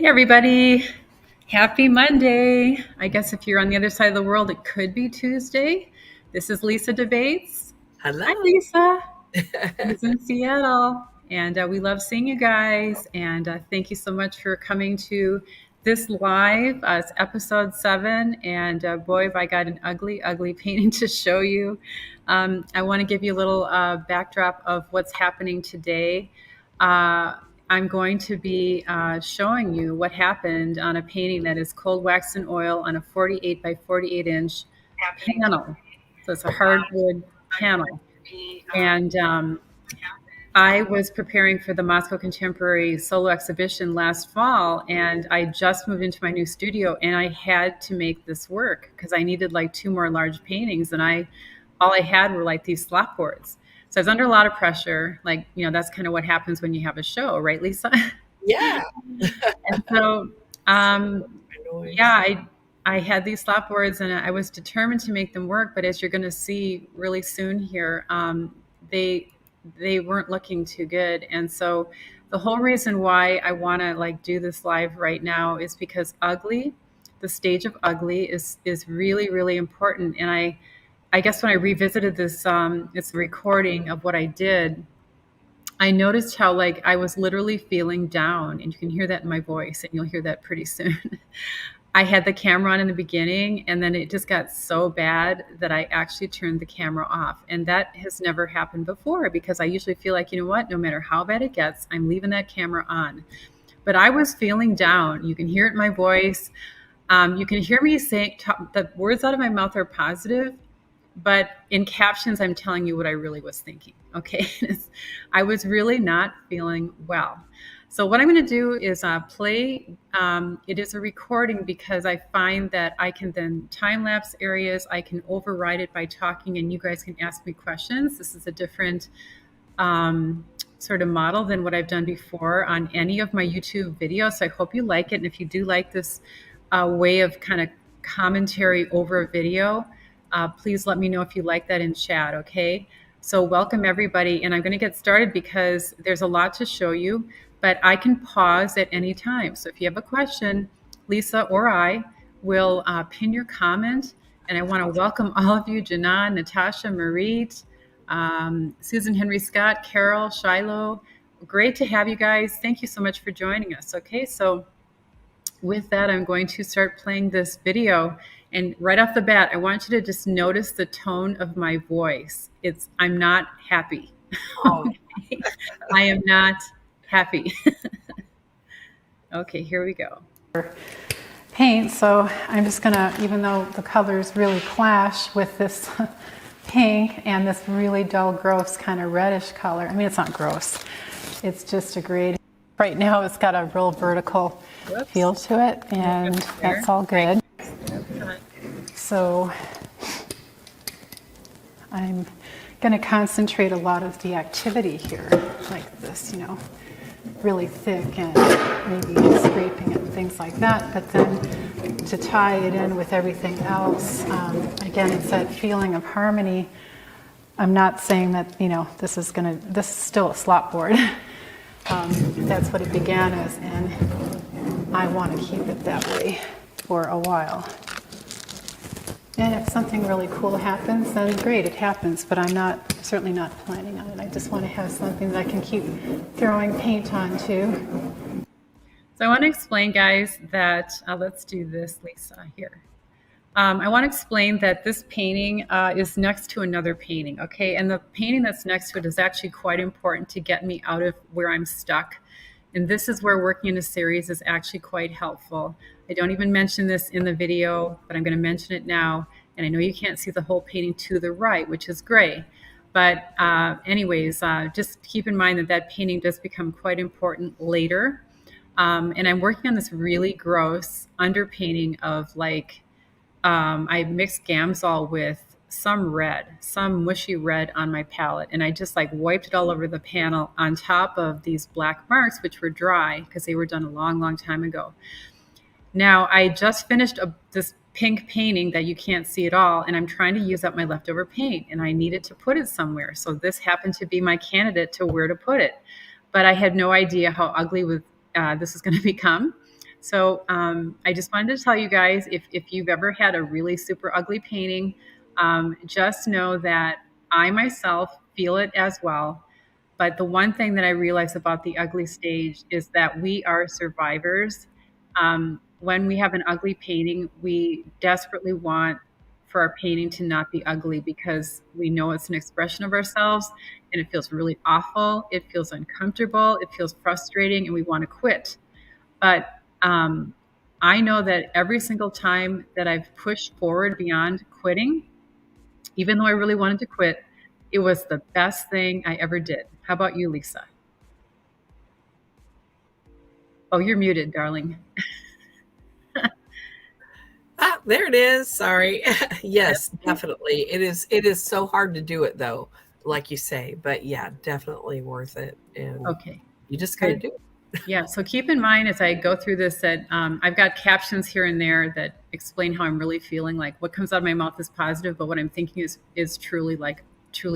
Hey, everybody. Happy Monday. I guess if you're on the other side of the world, it could be Tuesday. This is Lisa Debates. Hello. Hi, Lisa. She's in Seattle. And we love seeing you guys. And thank you so much for coming to this live. It's episode 7. And boy, have I got an ugly, ugly painting to show you. I want to give you a little backdrop of what's happening today. I'm going to be showing you what happened on a painting that is cold wax and oil on a 48 by 48 inch panel. So it's a hardwood panel. And I was preparing for the Moscow Contemporary solo exhibition last fall, and I just moved into my new studio, and I had to make this work because I needed like 2 more large paintings, and all I had were like these slop boards. So I was under a lot of pressure. Like, that's kind of what happens when you have a show, right, Lisa? Yeah. And so, Noise. yeah, I had these slop boards, and I was determined to make them work. But as you're going to see really soon here, they weren't looking too good. And so the whole reason why I want to like do this live right now is because ugly, the stage of ugly is really, really important. And I guess when I revisited this, it's a recording of what I did, I noticed how like I was literally feeling down, and you can hear that in my voice, and you'll hear that pretty soon. I had the camera on in the beginning, and then it just got so bad that I actually turned the camera off. And that has never happened before because I usually feel like, you know what, no matter how bad it gets, I'm leaving that camera on. But I was feeling down. You can hear it in my voice. You can hear me saying the words out of my mouth are positive, but in captions, I'm telling you what I really was thinking. Okay. I was really not feeling well. So what I'm going to do is play. It is a recording because I find that I can then time lapse areas. I can override it by talking, and you guys can ask me questions. This is a different sort of model than what I've done before on any of my YouTube videos. So I hope you like it. And if you do like this way of kind of commentary over a video, please let me know if you like that in chat, okay? So welcome everybody, and I'm going to get started because there's a lot to show you, but I can pause at any time. So if you have a question, Lisa or I will pin your comment, and I want to welcome all of you, Janan, Natasha, Marit, Susan Henry Scott, Carol, Shiloh. Great to have you guys. Thank you so much for joining us, okay? So with that, I'm going to start playing this video. And right off the bat, I want you to just notice the tone of my voice. I'm not happy. Oh. I am not happy. Okay, here we go. Paint, so I'm just gonna, even though the colors really clash with this pink and this really dull, gross kind of reddish color. I mean, it's not gross. It's just a grade. Right now, it's got a real vertical feel to it, and that's all good. So I'm going to concentrate a lot of the activity here, like this, really thick and maybe scraping and things like that. But then to tie it in with everything else, again, it's that feeling of harmony. I'm not saying that, this is still a slop board. That's what it began as, and I want to keep it that way for a while. And if something really cool happens, then great, it happens, but I'm certainly not planning on it. I just want to have something that I can keep throwing paint onto. So I want to explain, guys, that, let's do this, Lisa, here. I want to explain that this painting is next to another painting, okay? And the painting that's next to it is actually quite important to get me out of where I'm stuck. And this is where working in a series is actually quite helpful. I don't even mention this in the video, but I'm going to mention it now. And I know you can't see the whole painting to the right, which is gray. But anyways, just keep in mind that painting does become quite important later. And I'm working on this really gross underpainting of like, I mixed Gamsol with some mushy red on my palette. And I just like wiped it all over the panel on top of these black marks, which were dry because they were done a long, long time ago. Now, I just finished this pink painting that you can't see at all, and I'm trying to use up my leftover paint, and I needed to put it somewhere. So this happened to be my candidate to where to put it. But I had no idea how ugly this is going to become. So I just wanted to tell you guys, if you've ever had a really super ugly painting, just know that I myself feel it as well. But the one thing that I realize about the ugly stage is that we are survivors. When we have an ugly painting, we desperately want for our painting to not be ugly because we know it's an expression of ourselves and it feels really awful. It feels uncomfortable. It feels frustrating and we want to quit. But um, I know that every single time that I've pushed forward beyond quitting, even though I really wanted to quit, it was the best thing I ever did. How about you, Lisa? Oh, you're muted, darling. Ah, there it is. Sorry. Yes, definitely. It is so hard to do it though, like you say, but yeah, definitely worth it. And Okay, you just got to good. do it. Yeah, so keep in mind as I go through this that I've got captions here and there that explain how I'm really feeling. Like what comes out of my mouth is positive, but what I'm thinking is truly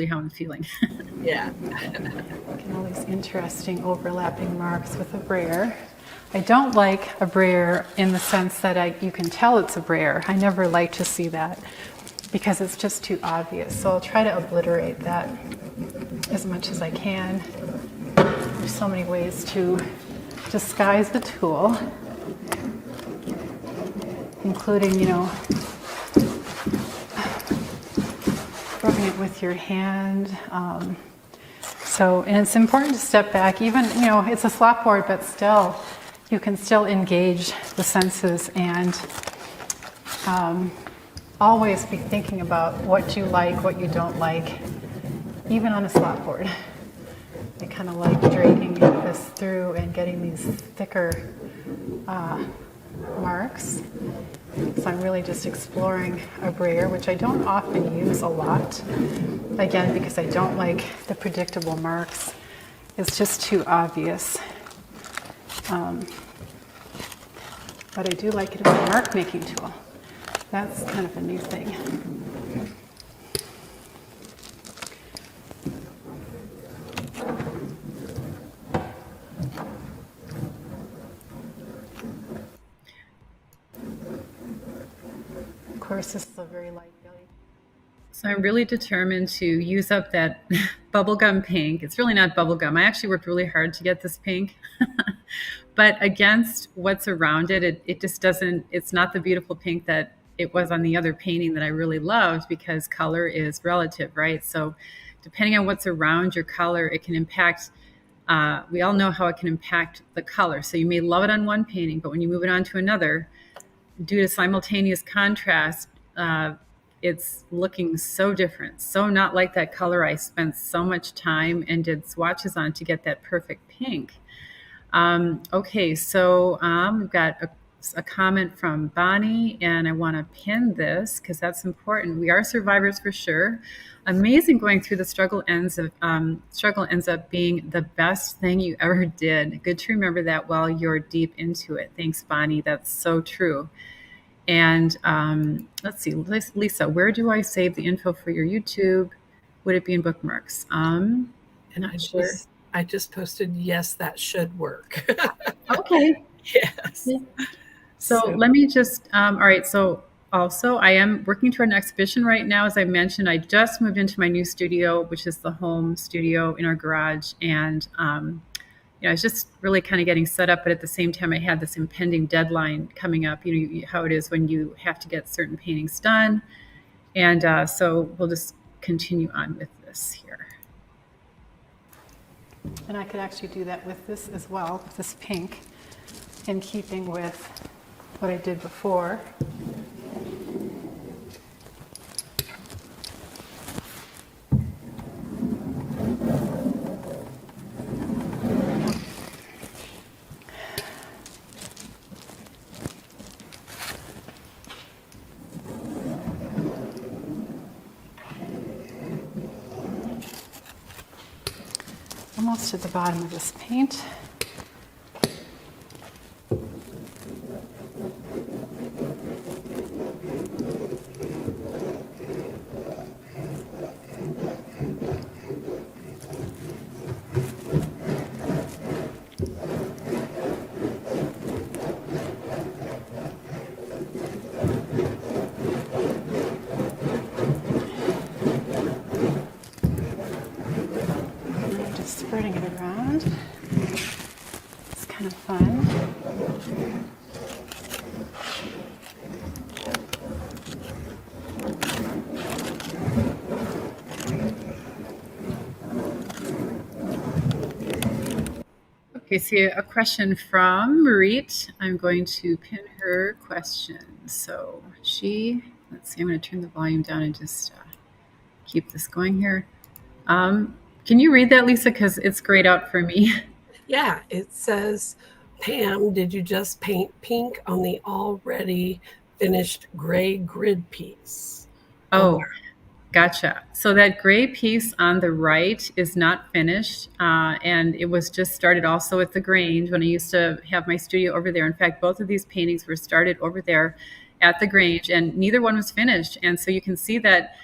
how I'm feeling. Yeah. Making all these interesting overlapping marks with a brayer. I don't like a brayer in the sense that you can tell it's a brayer. I never like to see that because it's just too obvious. So I'll try to obliterate that as much as I can. There's so many ways to disguise the tool, including, rubbing it with your hand. And it's important to step back, even, it's a slop board, but still, you can still engage the senses and always be thinking about what you like, what you don't like, even on a slop board. I kind of like dragging this through and getting these thicker marks. So I'm really just exploring a brayer, which I don't often use a lot. Again, because I don't like the predictable marks. It's just too obvious. But I do like it as a mark making tool. That's kind of a new thing. Of course, this is a very light belly. So I'm really determined to use up that bubblegum pink. It's really not bubblegum. I actually worked really hard to get this pink. But against what's around it, it just doesn't, it's not the beautiful pink that it was on the other painting that I really loved because color is relative, right? So depending on what's around your color, it can impact, we all know how it can impact the color. So you may love it on one painting, but when you move it on to another, due to simultaneous contrast, it's looking so different, so not like that color I spent so much time and did swatches on to get that perfect pink. Okay, so we've got a comment from Bonnie, and I want to pin this because that's important. We are survivors for sure. Amazing going through the struggle ends up being the best thing you ever did. Good to remember that while you're deep into it. Thanks, Bonnie. That's so true. And let's see, Lisa, where do I save the info for your YouTube? Would it be in bookmarks? And Not sure. I just posted, yes, that should work. Okay. Yes. So let me just, all right. So also I am working toward an exhibition right now. As I mentioned, I just moved into my new studio, which is the home studio in our garage. And, I was just really kind of getting set up, but at the same time, I had this impending deadline coming up. How it is when you have to get certain paintings done. And so we'll just continue on with this here. And I could actually do that with this as well, this pink, in keeping with what I did before. Almost to the bottom of this paint. kind of fun. Okay, see a question from Marit. I'm going to pin her question. So let's see, I'm going to turn the volume down and just keep this going here. Can you read that, Lisa? Because it's grayed out for me. Yeah, it says, Pam, did you just paint pink on the already finished gray grid piece? Oh, gotcha. So that gray piece on the right is not finished, and it was just started also at the Grange when I used to have my studio over there. In fact, both of these paintings were started over there at the Grange, and neither one was finished. And so you can see that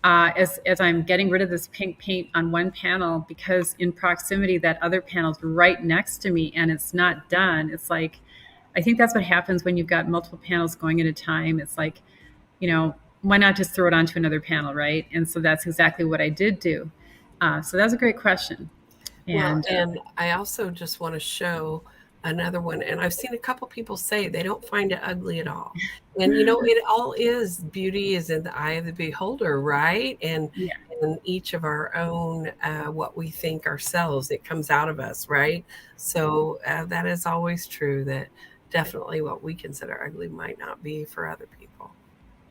as I'm getting rid of this pink paint on one panel, because in proximity that other panel is right next to me and it's not done. It's like, I think that's what happens when you've got multiple panels going at a time. It's like, why not just throw it onto another panel, right? And so that's exactly what I did do. So that's a great question. And I also just want to show another one. And I've seen a couple people say they don't find it ugly at all. And it all is, beauty is in the eye of the beholder, right? And each of our own, what we think ourselves, it comes out of us, right? So that is always true, that definitely what we consider ugly might not be for other people.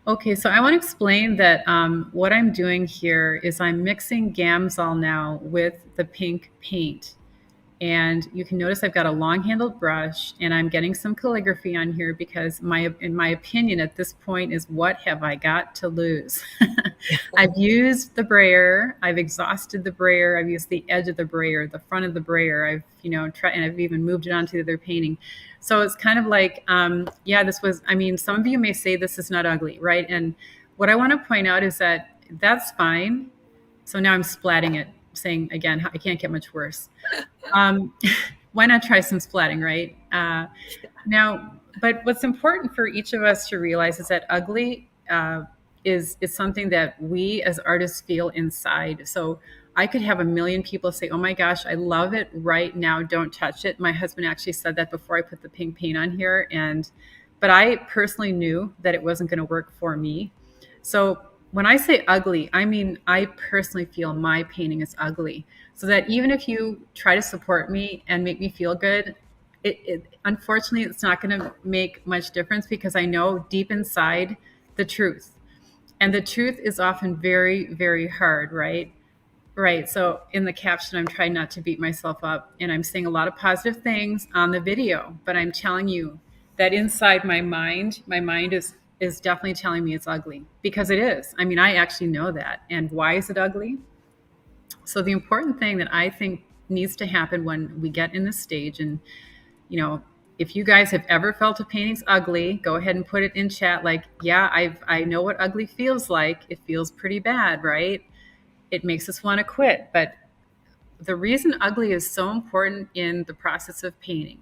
Okay, so I want to explain that what I'm doing here is I'm mixing Gamsol now with the pink paint. And you can notice I've got a long-handled brush, and I'm getting some calligraphy on here because in my opinion at this point is, what have I got to lose? I've used the brayer, I've exhausted the brayer, I've used the edge of the brayer, the front of the brayer, I've tried, and I've even moved it onto the other painting. So it's kind of like, some of you may say this is not ugly, right? And what I want to point out is that that's fine. So now I'm splatting it, saying again, I can't get much worse. Why not try some splatting, right? Now, but what's important for each of us to realize is that ugly is something that we as artists feel inside. So I could have a million people say, oh my gosh, I love it right now, don't touch it. My husband actually said that before I put the pink paint on here. But I personally knew that it wasn't going to work for me. So when I say ugly, I mean, I personally feel my painting is ugly. So that even if you try to support me and make me feel good, unfortunately, it's not going to make much difference, because I know deep inside the truth. And the truth is often very, very hard, right? Right. So in the caption, I'm trying not to beat myself up, and I'm saying a lot of positive things on the video, but I'm telling you that inside my mind is definitely telling me it's ugly, because it is. I mean, I actually know that. And why is it ugly? So the important thing that I think needs to happen when we get in this stage, and if you guys have ever felt a painting's ugly, go ahead and put it in chat. Like, yeah, I know what ugly feels like. It feels pretty bad, right? It makes us want to quit. But the reason ugly is so important in the process of painting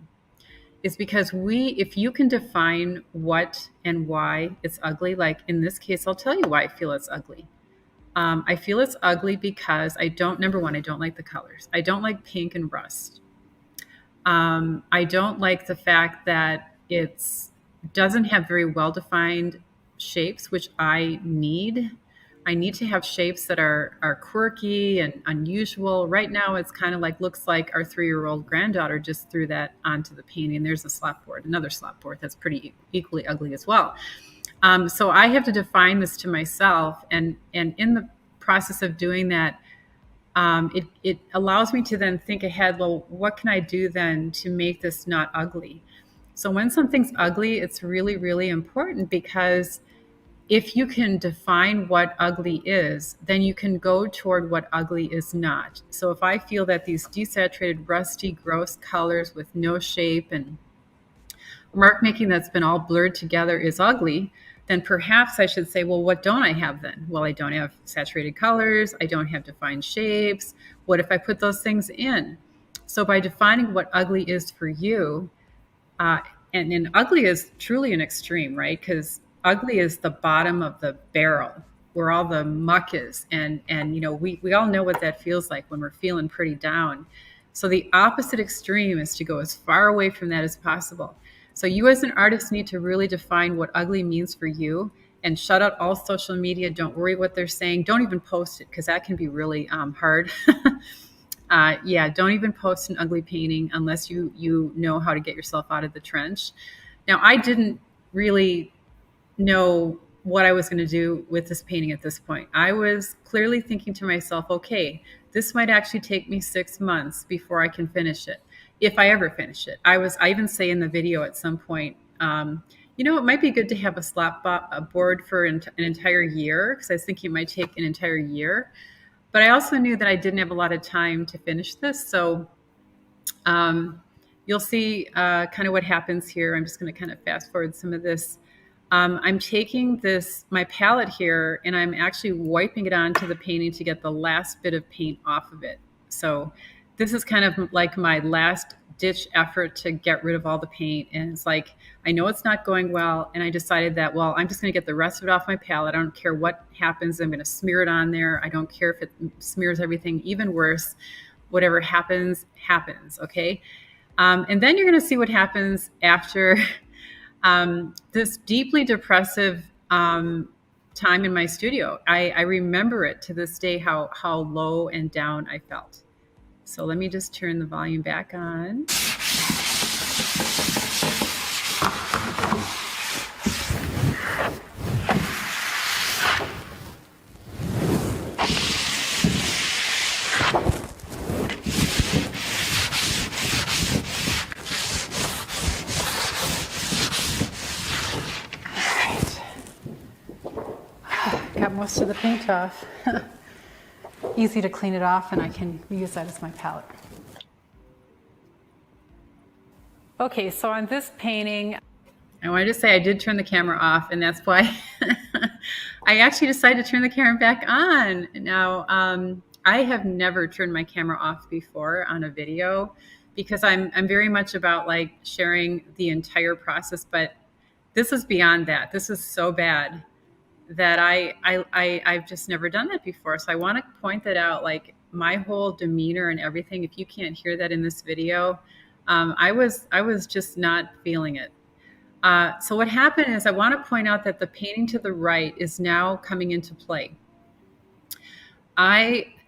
is because if you can define what and why it's ugly, like in this case, I'll tell you why I feel it's ugly. I feel it's ugly because number one, I don't like the colors. I don't like pink and rust. I don't like the fact that it doesn't have very well-defined shapes, which I need. I need to have shapes that are quirky and unusual. Right now, it's kind of looks like our 3-year-old granddaughter just threw that onto the painting. There's a slop board, another slop board that's pretty equally ugly as well. So I have to define this to myself, and in the process of doing that, it allows me to then think ahead. Well, what can I do then to make this not ugly? So when something's ugly, it's really, really important, because if you can define what ugly is, then you can go toward what ugly is not. So if I feel that these desaturated, rusty, gross colors with no shape and mark making that's been all blurred together is ugly, then perhaps I should say, well, what don't I have then? Well, I don't have saturated colors. I don't have defined shapes. What if I put those things in? So by defining what ugly is for you, and ugly is truly an extreme, right? Because ugly is the bottom of the barrel where all the muck is. And we all know what that feels like when we're feeling pretty down. So the opposite extreme is to go as far away from that as possible. So you as an artist need to really define what ugly means for you and shut out all social media. Don't worry what they're saying. Don't even post it because that can be really hard. Yeah, don't even post an ugly painting unless you know how to get yourself out of the trench. Now, I didn't really know what I was going to do with this painting at this point. I was clearly thinking to myself, okay, this might actually take me 6 months before I can finish it, if I ever finish it. I even say in the video at some point, it might be good to have a board for an entire year, because I was thinking it might take an entire year. But I also knew that I didn't have a lot of time to finish this. So you'll see kind of what happens here. I'm just going to kind of fast forward some of this. I'm taking my palette here, and I'm actually wiping it onto the painting to get the last bit of paint off of it. So this is kind of like my last ditch effort to get rid of all the paint. And it's like, I know it's not going well. And I decided that, well, I'm just going to get the rest of it off my palette. I don't care what happens. I'm going to smear it on there. I don't care if it smears everything. Even worse, whatever happens, happens. Okay. And then you're going to see what happens after this deeply depressive time in my studio. I remember it to this day, how low and down I felt. So let me just turn the volume back on. Got most of the paint off. Easy to clean it off, and I can use that as my palette. Okay, so on this painting, I wanted to say I did turn the camera off, and that's why I actually decided to turn the camera back on. Now, I have never turned my camera off before on a video, because I'm very much about like sharing the entire process, but this is beyond that. This is so bad that I've just never done that before. So I want to point that out, like my whole demeanor and everything. If you can't hear that in this video, I was just not feeling it. So what happened is, I want to point out that the painting to the right is now coming into play.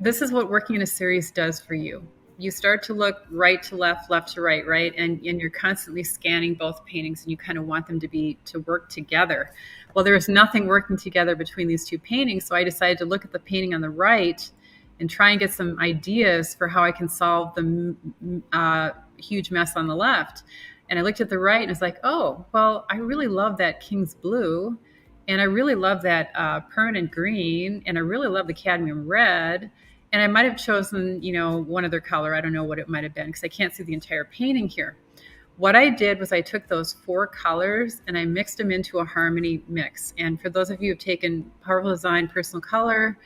This is what working in a series does for you. You start to look right to left, left to right, right? And you're constantly scanning both paintings, and you kind of want them to work together. Well, there was nothing working together between these two paintings, so I decided to look at the painting on the right and try and get some ideas for how I can solve the huge mess on the left. And I looked at the right and it's like, oh, well, I really love that King's blue, and I really love that permanent green, and I really love the cadmium red. And I might have chosen, one other color. I don't know what it might have been, because I can't see the entire painting here. What I did was I took those 4 colors and I mixed them into a harmony mix. And for those of you who have taken Powerful Design Personal Color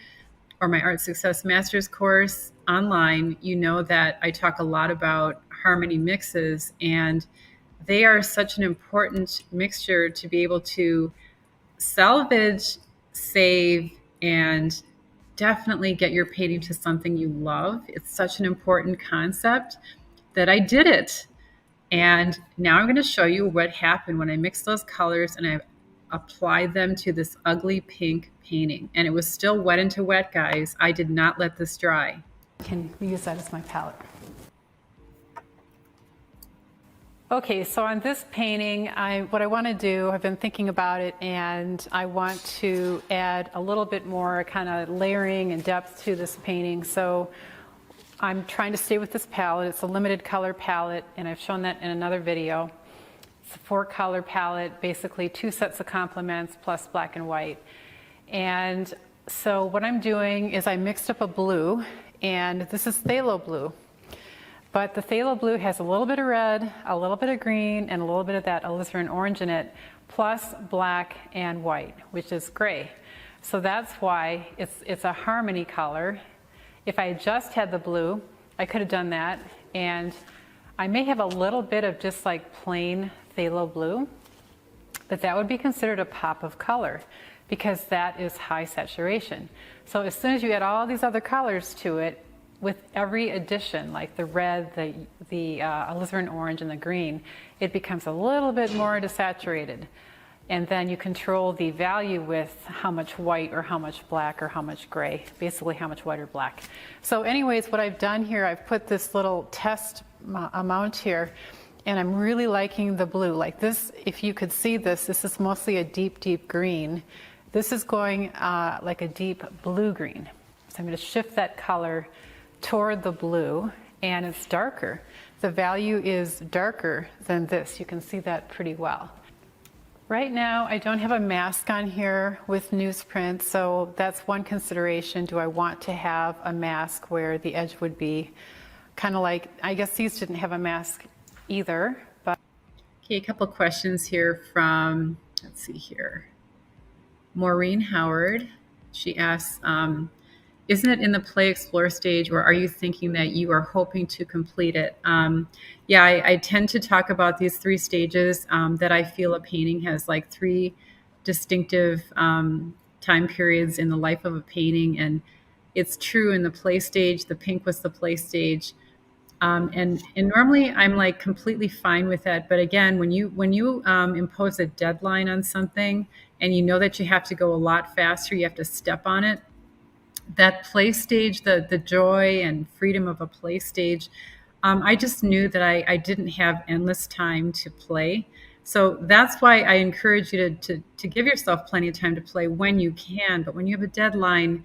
or my Art Success Masters course online, you know that I talk a lot about harmony mixes, and they are such an important mixture to be able to salvage, save, and definitely get your painting to something you love. It's such an important concept that I did it. And now I'm going to show you what happened when I mixed those colors and I applied them to this ugly pink painting. And it was still wet into wet, guys. I did not let this dry. Can use that as my palette. Okay, so on this painting, what I want to do, I've been thinking about it, and I want to add a little bit more kind of layering and depth to this painting. So I'm trying to stay with this palette. It's a limited color palette, and I've shown that in another video. It's a 4-color palette, basically 2 sets of complements plus black and white. And so what I'm doing is I mixed up a blue, and this is phthalo blue. But the phthalo blue has a little bit of red, a little bit of green, and a little bit of that alizarin orange in it, plus black and white, which is gray. So that's why it's a harmony color. If I just had the blue, I could have done that. And I may have a little bit of just like plain phthalo blue, but that would be considered a pop of color because that is high saturation. So as soon as you add all these other colors to it, with every addition, like the red, the alizarin orange, and the green, it becomes a little bit more desaturated. And then you control the value with how much white or how much black or how much gray, basically how much white or black. So anyways, what I've done here, I've put this little test amount here, and I'm really liking the blue. Like this, if you could see this, this is mostly a deep, deep green. This is going like a deep blue green. So I'm going to shift that color toward the blue, and it's darker. The value is darker than this. You can see that pretty well. Right now, I don't have a mask on here with newsprint, so that's one consideration. Do I want to have a mask where the edge would be kind of like, I guess these didn't have a mask either, but. Okay, a couple questions here from, let's see here. Maureen Howard, she asks, isn't it in the play explore stage, or are you thinking that you are hoping to complete it? Yeah, I tend to talk about these 3 stages that I feel a painting has like 3 distinctive time periods in the life of a painting. And it's true in the play stage, the pink was the play stage. And normally I'm like completely fine with that. But again, when you impose a deadline on something and you know that you have to go a lot faster, you have to step on it, that play stage, the joy and freedom of a play stage, I just knew that I didn't have endless time to play. So that's why I encourage you to give yourself plenty of time to play when you can. But when you have a deadline,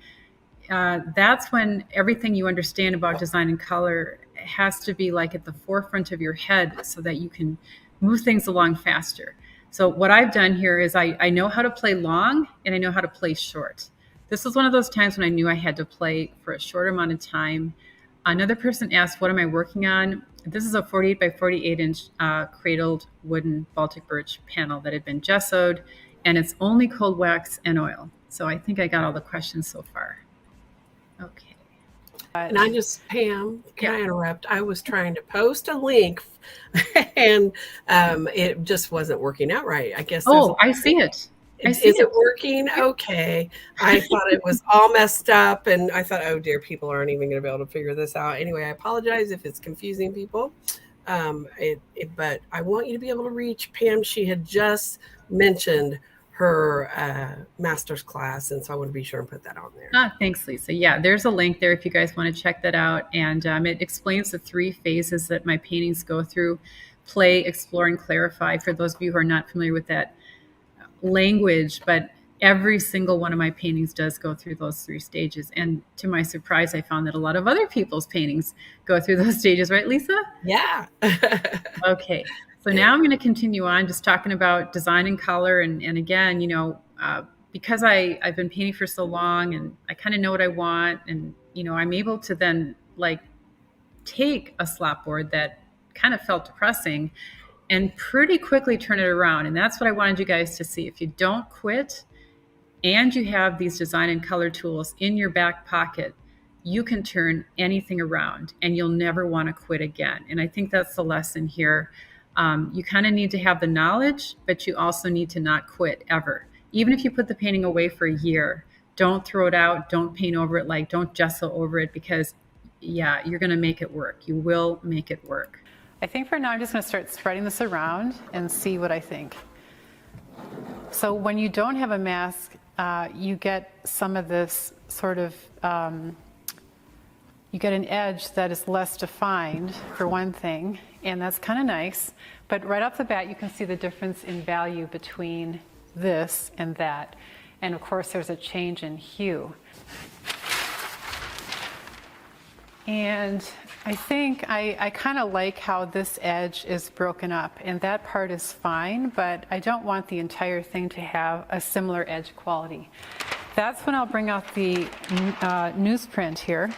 that's when everything you understand about design and color has to be like at the forefront of your head so that you can move things along faster. So what I've done here is I know how to play long and I know how to play short. This was one of those times when I knew I had to play for a short amount of time. Another person asked, what am I working on? This is a 48 by 48 inch cradled wooden Baltic birch panel that had been gessoed, and it's only cold wax and oil. So I think I got all the questions so far. Okay. And I just, Pam, can I interrupt? I was trying to post a link and it just wasn't working out right. I guess. Oh, I see it. Is it working? Okay. I thought it was all messed up, and I thought, oh dear, people aren't even going to be able to figure this out. Anyway, I apologize if it's confusing people. But I want you to be able to reach Pam. She had just mentioned her master's class, and so I want to be sure and put that on there. Thanks, Lisa. Yeah, there's a link there if you guys want to check that out. And it explains the 3 phases that my paintings go through: play, explore, and clarify, for those of you who are not familiar with that language. But every single one of my paintings does go through those 3 stages. And to my surprise, I found that a lot of other people's paintings go through those stages, right, Lisa? Yeah. Okay. So now I'm going to continue on just talking about design and color. And again, you know, because I've been painting for so long and I kind of know what I want. And, you know, I'm able to then like take a slop board that kind of felt depressing and pretty quickly turn it around. And that's what I wanted you guys to see. If you don't quit and you have these design and color tools in your back pocket, you can turn anything around and you'll never want to quit again. And I think that's the lesson here. You kind of need to have the knowledge, but you also need to not quit ever. Even if you put the painting away for a year, don't throw it out. Don't paint over it, like don't gesso over it, because yeah, you're going to make it work. You will make it work. I think for now I'm just going to start spreading this around and see what I think. So when you don't have a mask, you get some of this sort of, you get an edge that is less defined, for one thing, and that's kind of nice. But right off the bat, you can see the difference in value between this and that. And of course, there's a change in hue. And I think I kind of like how this edge is broken up, and that part is fine, but I don't want the entire thing to have a similar edge quality. That's when I'll bring out the newsprint here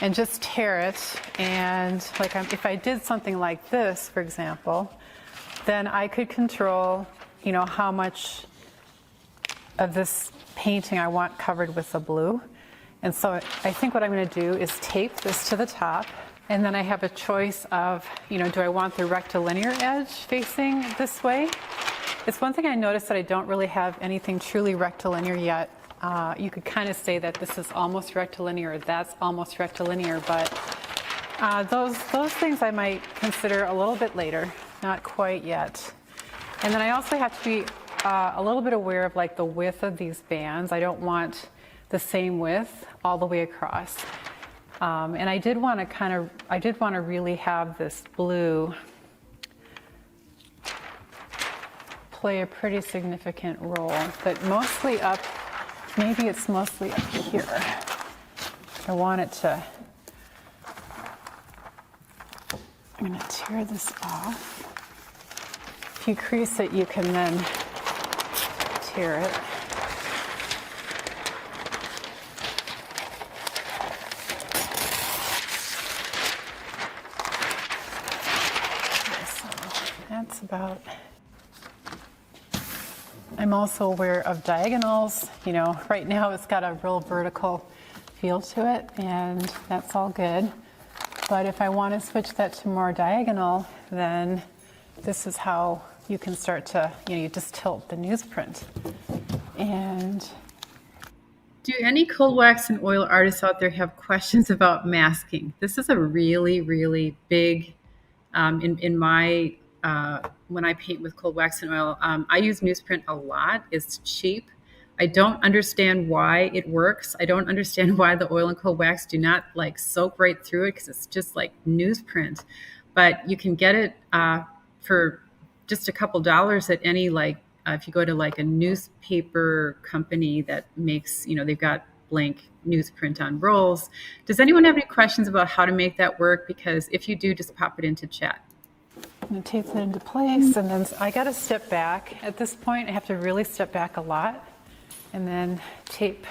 and just tear it. And like if I did something like this, for example, then I could control, you know, how much of this painting I want covered with the blue. And so I think what I'm going to do is tape this to the top, and then I have a choice of, you know, do I want the rectilinear edge facing this way? It's one thing I noticed that I don't really have anything truly rectilinear yet You could kind of say that this is almost rectilinear, that's almost rectilinear, but those things I might consider a little bit later, not quite yet. And then I also have to be a little bit aware of like the width of these bands. I don't want the same width all the way across. And I did want to really have this blue play a pretty significant role, but mostly up, maybe it's mostly up here. I want it to, I'm going to tear this off. If you crease it, you can then tear it. Okay, so that's about. I'm also aware of diagonals. You know, right now it's got a real vertical feel to it, and that's all good. But if I want to switch that to more diagonal, then this is how you can start to, you just tilt the newsprint. And do any cold wax and oil artists out there have questions about masking? This is a really, really big, in my, when I paint with cold wax and oil, I use newsprint a lot. It's cheap. I don't understand why it works. I don't understand why the oil and cold wax do not like soak right through it, because it's just like newsprint. But you can get it for just a couple dollars at any, like if you go to like a newspaper company that makes, they've got blank newsprint on rolls. Does anyone have any questions about how to make that work? Because if you do, just pop it into chat. I'm going to tape that into place, and then I got to step back. At this point, I have to really step back a lot, and then tape.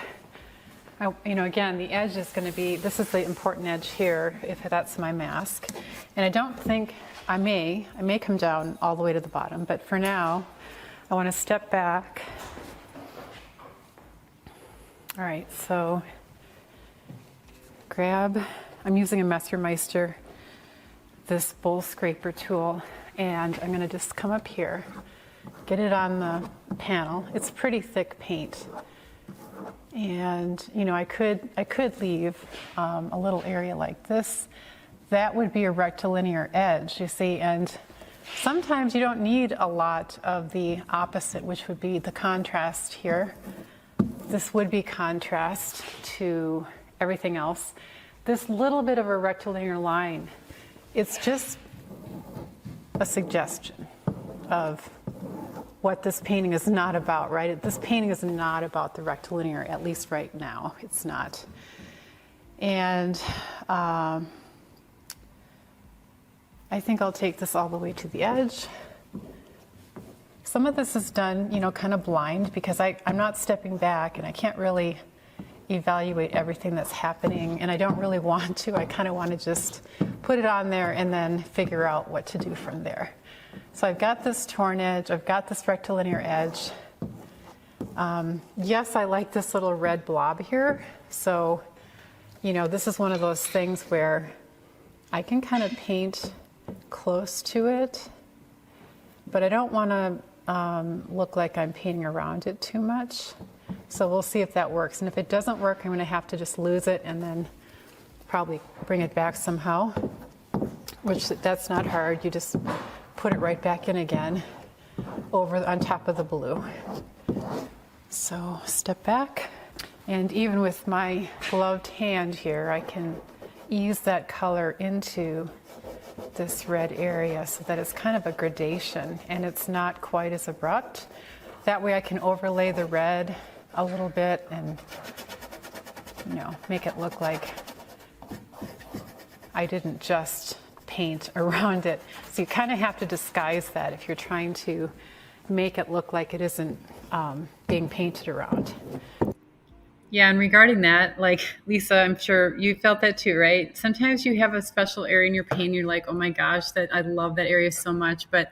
Again, the edge is going to be, this is the important edge here, if that's my mask. And I don't think, I may come down all the way to the bottom, but for now, I want to step back. All right, so I'm using a Messermeister, this bowl scraper tool, and I'm going to just come up here, get it on the panel. It's pretty thick paint. And I could leave a little area like this. That would be a rectilinear edge, you see, and sometimes you don't need a lot of the opposite, which would be the contrast here. This would be contrast to everything else. This little bit of a rectilinear line, it's just a suggestion of what this painting is not about, right? This painting is not about the rectilinear, at least right now, it's not. And I think I'll take this all the way to the edge. Some of this is done, kind of blind, because I'm not stepping back and I can't really evaluate everything that's happening, and I don't really want to. I kind of want to just put it on there and then figure out what to do from there. So I've got this torn edge, I've got this rectilinear edge. Yes, I like this little red blob here. So, this is one of those things where I can kind of paint close to it, but I don't want to look like I'm painting around it too much. So we'll see if that works. And if it doesn't work, I'm going to have to just lose it and then probably bring it back somehow, which that's not hard. You just put it right back in again on top of the blue. So step back, and even with my gloved hand here, I can ease that color into this red area so that it's kind of a gradation and it's not quite as abrupt. That way I can overlay the red a little bit and make it look like I didn't just paint around it. So you kind of have to disguise that if you're trying to make it look like it isn't being painted around. Yeah, and regarding that, like Lisa, I'm sure you felt that too, right? Sometimes you have a special area in your paint, you're like, oh my gosh, that I love that area so much, but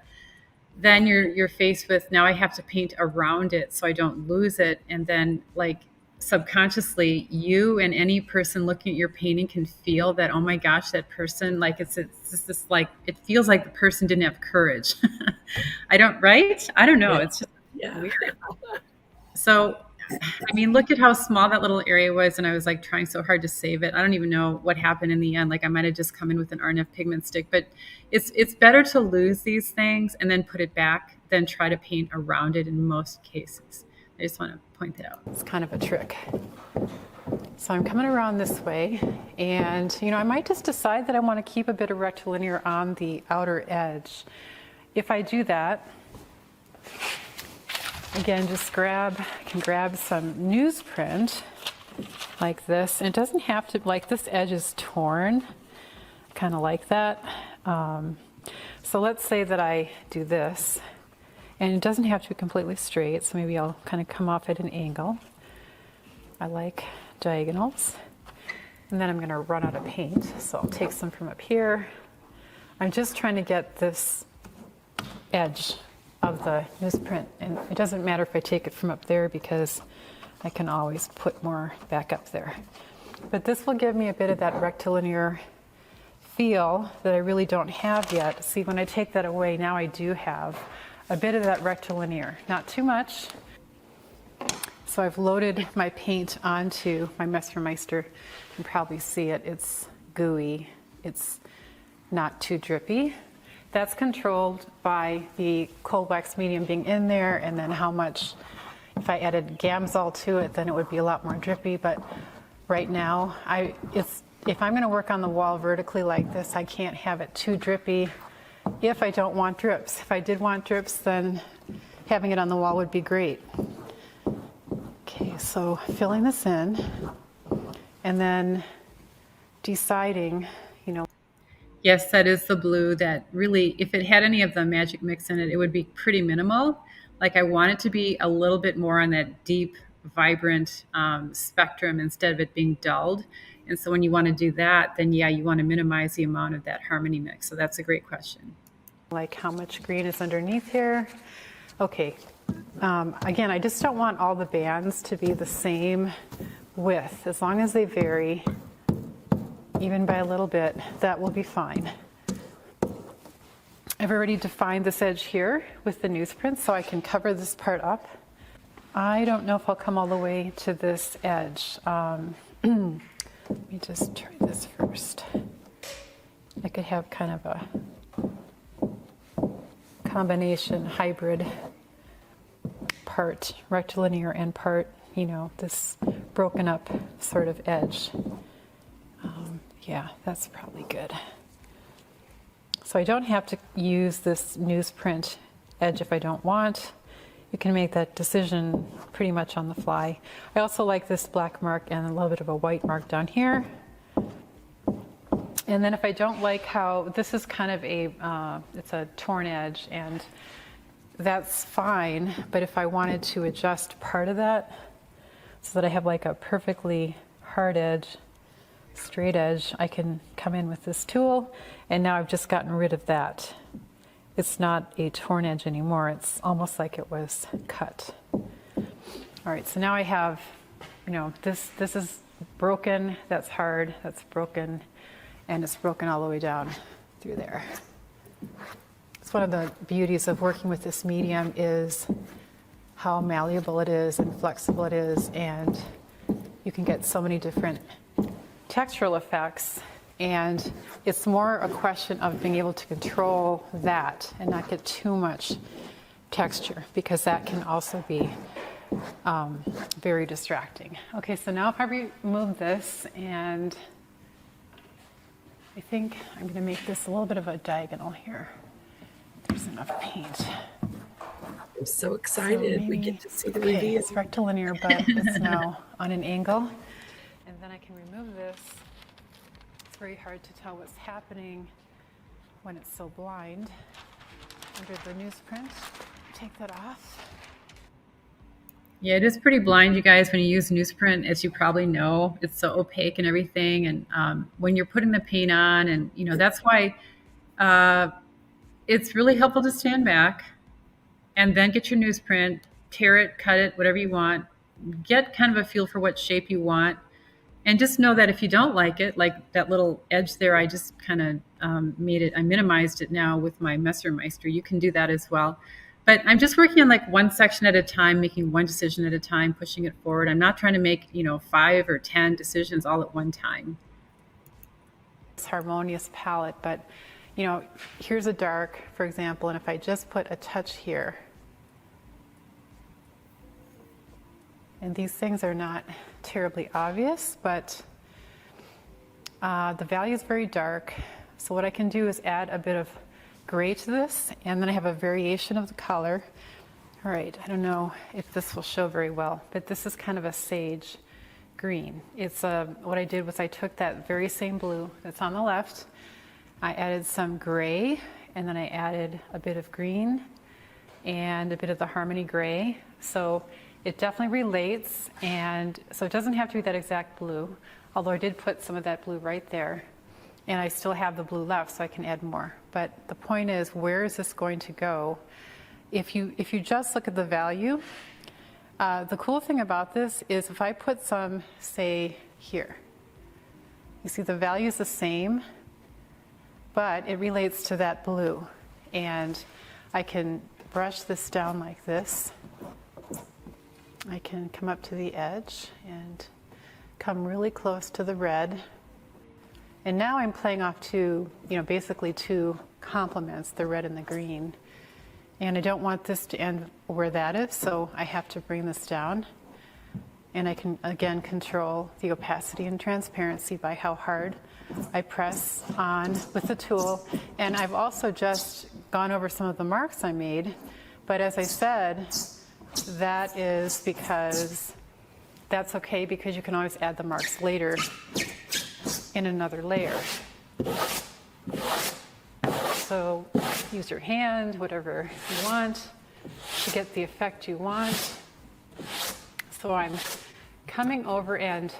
then you're faced with, now I have to paint around it so I don't lose it. And then like subconsciously, you and any person looking at your painting can feel that, oh my gosh, that person, like it's just this, like, it feels like the person didn't have courage. right? I don't know. Yeah. It's just Yeah. weird. So I mean, look at how small that little area was, and I was like trying so hard to save it. I don't even know what happened in the end. Like I might have just come in with an RNF pigment stick, but it's better to lose these things and then put it back than try to paint around it in most cases. I just want to point that out. It's kind of a trick. So I'm coming around this way, and I might just decide that I want to keep a bit of rectilinear on the outer edge. If I do that, again, just can grab some newsprint like this. And it doesn't have to, like this edge is torn, kind of like that. So let's say that I do this, and it doesn't have to be completely straight, so maybe I'll kind of come off at an angle. I like diagonals. And then I'm going to run out of paint, so I'll take some from up here. I'm just trying to get this edge of the newsprint, and it doesn't matter if I take it from up there because I can always put more back up there. But this will give me a bit of that rectilinear feel that I really don't have yet. See, when I take that away, now I do have a bit of that rectilinear, not too much. So I've loaded my paint onto my Messermeister. You can probably see it. It's gooey. It's not too drippy. That's controlled by the cold wax medium being in there, and then how much, if I added Gamsol to it, then it would be a lot more drippy. But right now, if I'm going to work on the wall vertically like this, I can't have it too drippy if I don't want drips. If I did want drips, then having it on the wall would be great. Okay, so filling this in and then deciding, Yes, that is the blue that really, if it had any of the magic mix in it, it would be pretty minimal. Like I want it to be a little bit more on that deep, vibrant spectrum instead of it being dulled. And so when you want to do that, then yeah, you want to minimize the amount of that harmony mix. So that's a great question. Like how much green is underneath here. Okay, again, I just don't want all the bands to be the same width. As long as they vary, even by a little bit, that will be fine. I've already defined this edge here with the newsprint, so I can cover this part up. I don't know if I'll come all the way to this edge. Let me just try this first. I could have kind of a combination hybrid, part rectilinear and part, this broken up sort of edge. Yeah, that's probably good. So I don't have to use this newsprint edge if I don't want. You can make that decision pretty much on the fly. I also like this black mark and a little bit of a white mark down here. And then if I don't like how, this is kind of it's a torn edge, and that's fine, but if I wanted to adjust part of that so that I have like a perfectly hard edge, straight edge, I can come in with this tool, and now I've just gotten rid of that. It's not a torn edge anymore. It's almost like it was cut. All right, so now I have, this is broken, that's hard, that's broken, and it's broken all the way down through there. It's one of the beauties of working with this medium is how malleable it is and flexible it is, and you can get so many different textural effects, and it's more a question of being able to control that and not get too much texture, because that can also be very distracting. Okay, so now if I remove this, and I think I'm going to make this a little bit of a diagonal here. There's enough paint. I'm so excited. We get to see the reveal. It's rectilinear, but it's now on an angle. And then I can remove this. It's very hard to tell what's happening when it's so blind under the newsprint. Take that off. Yeah, it is pretty blind, you guys, when you use newsprint, as you probably know. It's so opaque and everything. And when you're putting the paint on, and that's why it's really helpful to stand back and then get your newsprint, tear it, cut it, whatever you want, get kind of a feel for what shape you want. And just know that if you don't like it, like that little edge there, I just kind of I minimized it now with my Messermeister. You can do that as well. But I'm just working on like one section at a time, making one decision at a time, pushing it forward. I'm not trying to make, 5 or 10 decisions all at one time. It's harmonious palette, but here's a dark, for example, and if I just put a touch here, and these things are not terribly obvious, but the value is very dark. So what I can do is add a bit of gray to this, and then I have a variation of the color. All right, I don't know if this will show very well, but this is kind of a sage green. It's what I did was I took that very same blue that's on the left, I added some gray, and then I added a bit of green and a bit of the Harmony gray. So it definitely relates, and so it doesn't have to be that exact blue, although I did put some of that blue right there, and I still have the blue left, so I can add more. But the point is, where is this going to go? If you just look at the value, the cool thing about this is if I put some, say, here, you see the value is the same, but it relates to that blue. And I can brush this down like this. I can come up to the edge and come really close to the red. And now I'm playing off basically two complements, the red and the green. And I don't want this to end where that is, so I have to bring this down. And I can, again, control the opacity and transparency by how hard I press on with the tool. And I've also just gone over some of the marks I made. But as I said, that is because that's okay, because you can always add the marks later in another layer. So use your hand, whatever you want, to get the effect you want. So I'm coming over and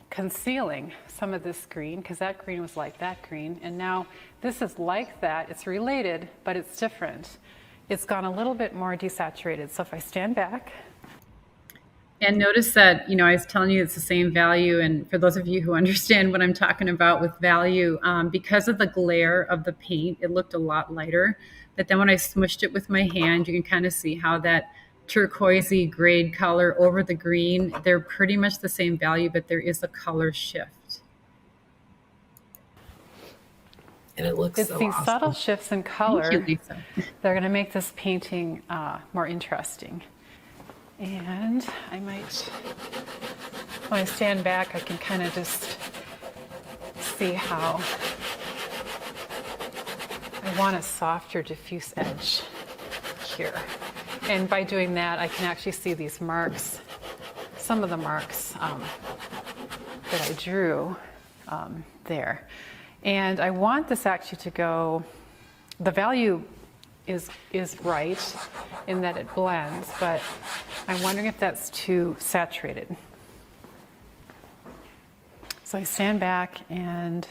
concealing some of this green, because that green was like that green, and now this is like that. It's related, but it's different. It's gone a little bit more desaturated. So if I stand back. And notice that, I was telling you it's the same value. And for those of you who understand what I'm talking about with value, because of the glare of the paint, it looked a lot lighter. But then when I smushed it with my hand, you can kind of see how that turquoisey grade color over the green, they're pretty much the same value, but there is a color shift. And it looks It's so these awesome. subtle shifts in color. Thank you, Lisa. They're going to make this painting more interesting. And I might, when I stand back, I can kind of just see how I want a softer diffuse edge here. And by doing that, I can actually see these marks, some of the marks that I drew there. And I want this actually to go, the value is right in that it blends, but I'm wondering if that's too saturated. So I stand back and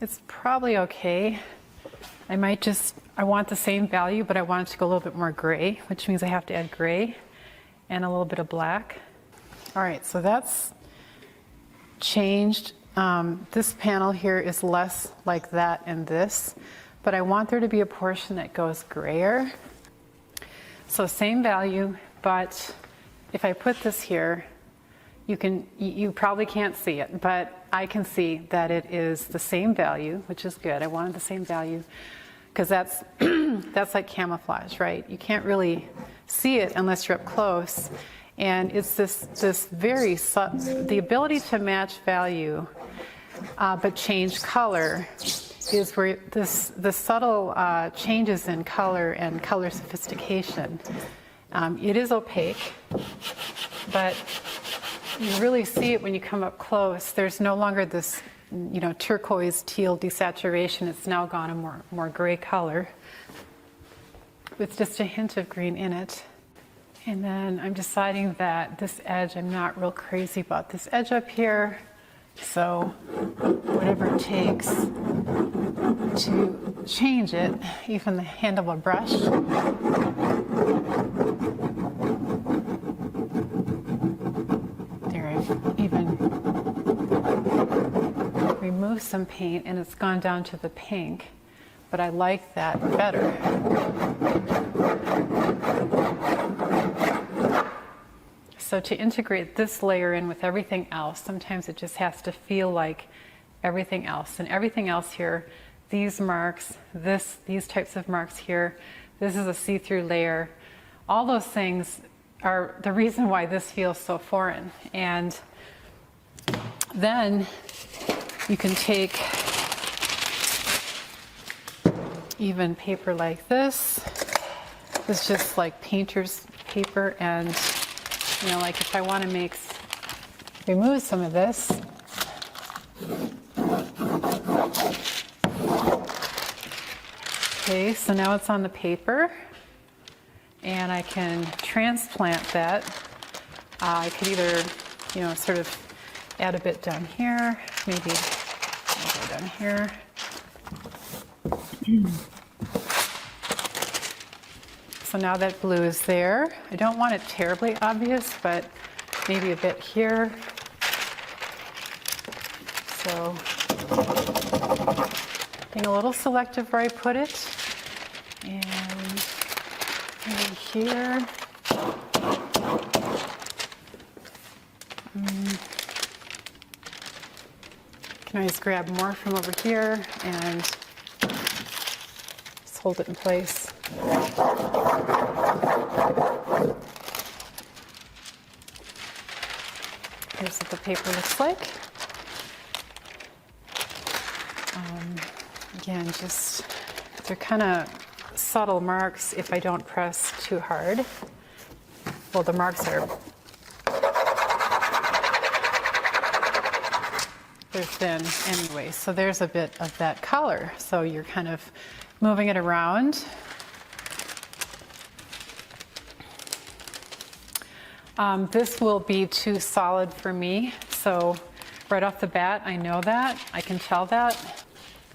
it's probably okay. I want the same value, but I want it to go a little bit more gray, which means I have to add gray and a little bit of black. All right, so that's changed. This panel here is less like that and this, but I want there to be a portion that goes grayer. So same value, but if I put this here, you probably can't see it, but I can see that it is the same value, which is good. I wanted the same value because that's that's like camouflage, right? You can't really see it unless you're up close. And it's this very the ability to match value but change color is where the subtle changes in color and color sophistication. It is opaque, but you really see it when you come up close. There's no longer this, turquoise teal desaturation. It's now gone a more gray color with just a hint of green in it. And then I'm deciding that this edge, I'm not real crazy about this edge up here. So whatever it takes to change it, even the handle of a brush. There, I've even remove some paint and it's gone down to the pink, but I like that better. So to integrate this layer in with everything else, sometimes it just has to feel like everything else. And everything else here, these marks, these types of marks here, this is a see-through layer. All those things are the reason why this feels so foreign. And then you can take even paper like this. It's just like painter's paper, and you know, like if I want to remove some of this, okay, so now it's on the paper, and I can transplant that. I could either, you know, sort of add a bit down here, maybe I'll go down here. So now that blue is there. I don't want it terribly obvious, but maybe a bit here. So being a little selective where I put it. And maybe here. Can I just grab more from over here and just hold it in place. Here's what the paper looks like. Again, just they're kind of subtle marks if I don't press too hard. Well, the marks are, they're thin anyway, so there's a bit of that color. So you're kind of moving it around. This will be too solid for me, so right off the bat I know that, I can tell that.